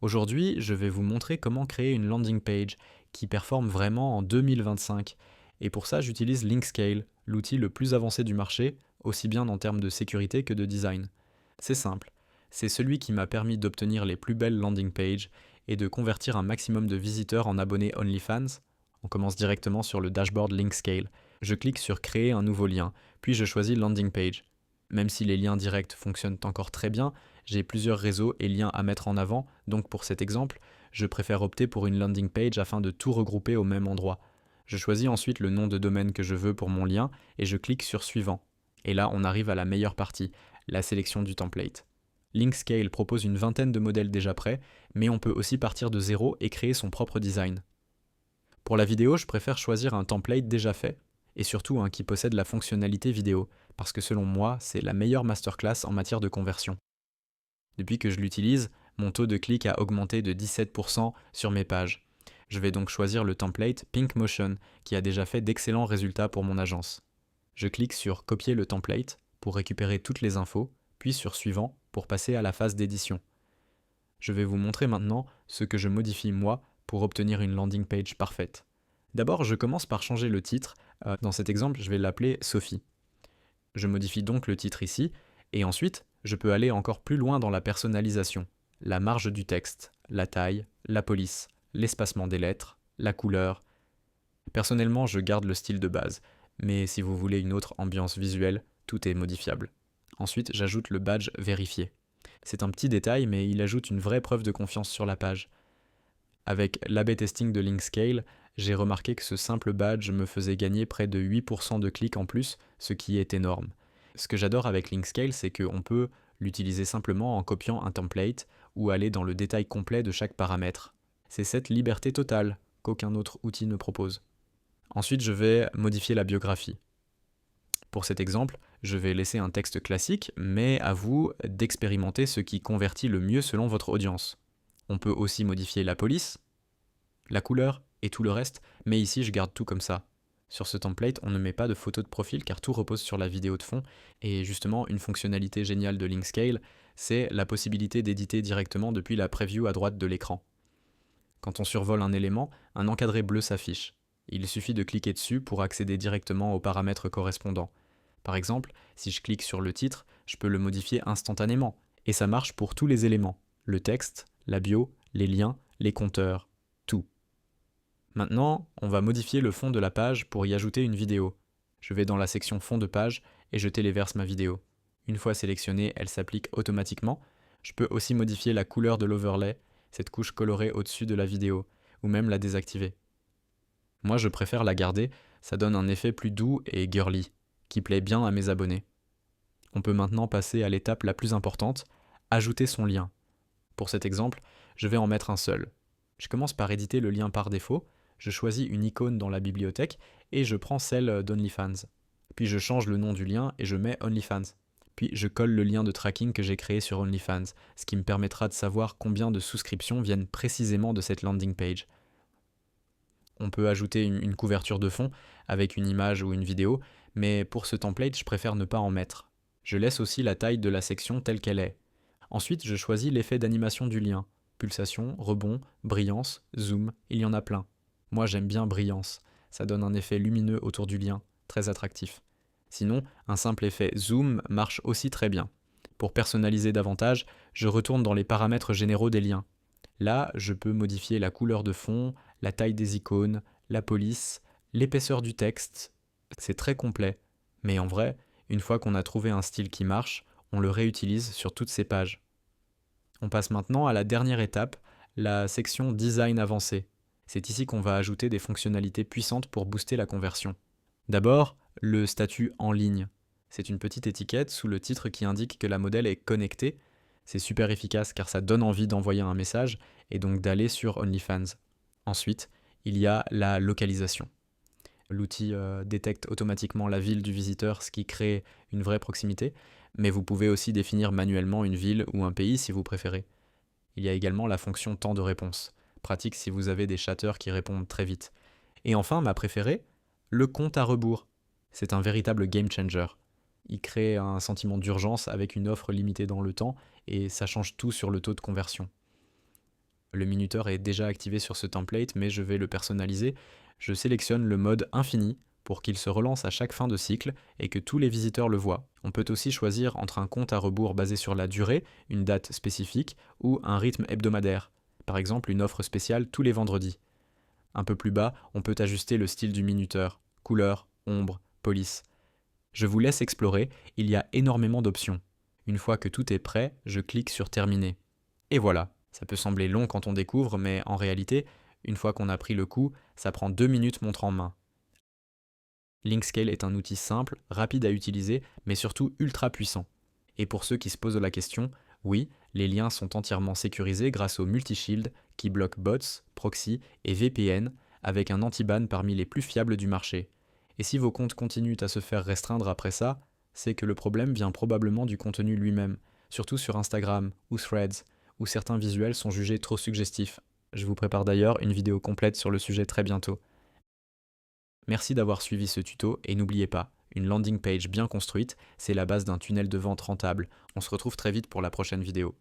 Aujourd'hui, je vais vous montrer comment créer une landing page qui performe vraiment en 2025. Et pour ça, j'utilise Linkscale, l'outil le plus avancé du marché, aussi bien en termes de sécurité que de design. C'est simple, c'est celui qui m'a permis d'obtenir les plus belles landing pages et de convertir un maximum de visiteurs en abonnés OnlyFans. On commence directement sur le dashboard Linkscale. Je clique sur Créer un nouveau lien, puis je choisis Landing Page. Même si les liens directs fonctionnent encore très bien, j'ai plusieurs réseaux et liens à mettre en avant, donc pour cet exemple, je préfère opter pour une landing page afin de tout regrouper au même endroit. Je choisis ensuite le nom de domaine que je veux pour mon lien et je clique sur Suivant. Et là, on arrive à la meilleure partie, la sélection du template. Linkscale propose une vingtaine de modèles déjà prêts, mais on peut aussi partir de zéro et créer son propre design. Pour la vidéo, je préfère choisir un template déjà fait, et surtout un qui possède la fonctionnalité vidéo, parce que selon moi, c'est la meilleure masterclass en matière de conversion. Depuis que je l'utilise, mon taux de clic a augmenté de 17% sur mes pages. Je vais donc choisir le template Pink Motion, qui a déjà fait d'excellents résultats pour mon agence. Je clique sur Copier le template pour récupérer toutes les infos, puis sur Suivant pour passer à la phase d'édition. Je vais vous montrer maintenant ce que je modifie moi pour obtenir une landing page parfaite. D'abord, je commence par changer le titre. Dans cet exemple, je vais l'appeler Sophie. Je modifie donc le titre ici, et ensuite, je peux aller encore plus loin dans la personnalisation. La marge du texte, la taille, la police, l'espacement des lettres, la couleur. Personnellement, je garde le style de base, mais si vous voulez une autre ambiance visuelle, tout est modifiable. Ensuite, j'ajoute le badge vérifié. C'est un petit détail, mais il ajoute une vraie preuve de confiance sur la page. Avec l'A/B testing de Linkscale, j'ai remarqué que ce simple badge me faisait gagner près de 8% de clics en plus, ce qui est énorme. Ce que j'adore avec Linkscale, c'est qu'on peut l'utiliser simplement en copiant un template ou aller dans le détail complet de chaque paramètre. C'est cette liberté totale qu'aucun autre outil ne propose. Ensuite, je vais modifier la biographie. Pour cet exemple, je vais laisser un texte classique, mais à vous d'expérimenter ce qui convertit le mieux selon votre audience. On peut aussi modifier la police, la couleur et tout le reste, mais ici je garde tout comme ça. Sur ce template, on ne met pas de photo de profil car tout repose sur la vidéo de fond, et justement une fonctionnalité géniale de Linkscale, c'est la possibilité d'éditer directement depuis la preview à droite de l'écran. Quand on survole un élément, un encadré bleu s'affiche. Il suffit de cliquer dessus pour accéder directement aux paramètres correspondants. Par exemple, si je clique sur le titre, je peux le modifier instantanément, et ça marche pour tous les éléments, le texte, la bio, les liens, les compteurs, tout. Maintenant, on va modifier le fond de la page pour y ajouter une vidéo. Je vais dans la section fond de page et je téléverse ma vidéo. Une fois sélectionnée, elle s'applique automatiquement. Je peux aussi modifier la couleur de l'overlay, cette couche colorée au-dessus de la vidéo, ou même la désactiver. Moi, je préfère la garder, ça donne un effet plus doux et girly, qui plaît bien à mes abonnés. On peut maintenant passer à l'étape la plus importante, ajouter son lien. Pour cet exemple, je vais en mettre un seul. Je commence par éditer le lien par défaut, je choisis une icône dans la bibliothèque et je prends celle d'OnlyFans. Puis je change le nom du lien et je mets OnlyFans. Puis je colle le lien de tracking que j'ai créé sur OnlyFans, ce qui me permettra de savoir combien de souscriptions viennent précisément de cette landing page. On peut ajouter une couverture de fond avec une image ou une vidéo, mais pour ce template, je préfère ne pas en mettre. Je laisse aussi la taille de la section telle qu'elle est. Ensuite, je choisis l'effet d'animation du lien. Pulsation, rebond, brillance, zoom, il y en a plein. Moi j'aime bien brillance, ça donne un effet lumineux autour du lien, très attractif. Sinon, un simple effet zoom marche aussi très bien. Pour personnaliser davantage, je retourne dans les paramètres généraux des liens. Là, je peux modifier la couleur de fond, la taille des icônes, la police, l'épaisseur du texte. C'est très complet. Mais en vrai, une fois qu'on a trouvé un style qui marche, on le réutilise sur toutes ces pages. On passe maintenant à la dernière étape, la section Design avancé. C'est ici qu'on va ajouter des fonctionnalités puissantes pour booster la conversion. D'abord, le statut en ligne. C'est une petite étiquette sous le titre qui indique que la modèle est connectée. C'est super efficace car ça donne envie d'envoyer un message et donc d'aller sur OnlyFans. Ensuite, il y a la localisation. L'outil détecte automatiquement la ville du visiteur, ce qui crée une vraie proximité, mais vous pouvez aussi définir manuellement une ville ou un pays si vous préférez. Il y a également la fonction temps de réponse, pratique si vous avez des chatteurs qui répondent très vite. Et enfin, ma préférée, le compte à rebours. C'est un véritable game changer. Il crée un sentiment d'urgence avec une offre limitée dans le temps et ça change tout sur le taux de conversion. le minuteur est déjà activé sur ce template, mais je vais le personnaliser. Je sélectionne le mode infini pour qu'il se relance à chaque fin de cycle et que tous les visiteurs le voient. On peut aussi choisir entre un compte à rebours basé sur la durée, une date spécifique, ou un rythme hebdomadaire, par exemple une offre spéciale tous les vendredis. Un peu plus bas, on peut ajuster le style du minuteur, couleur, ombre, police. Je vous laisse explorer, il y a énormément d'options. Une fois que tout est prêt, je clique sur Terminer. Et voilà, ça peut sembler long quand on découvre, mais en réalité, une fois qu'on a pris le coup, ça prend 2 minutes montre en main. Linkscale est un outil simple, rapide à utiliser, mais surtout ultra puissant. Et pour ceux qui se posent la question, oui, les liens sont entièrement sécurisés grâce au Multishield qui bloque bots, proxy et VPN avec un anti-ban parmi les plus fiables du marché. Et si vos comptes continuent à se faire restreindre après ça, c'est que le problème vient probablement du contenu lui-même, surtout sur Instagram ou Threads, où certains visuels sont jugés trop suggestifs. Je vous prépare d'ailleurs une vidéo complète sur le sujet très bientôt. Merci d'avoir suivi ce tuto et n'oubliez pas, une landing page bien construite, c'est la base d'un tunnel de vente rentable. On se retrouve très vite pour la prochaine vidéo.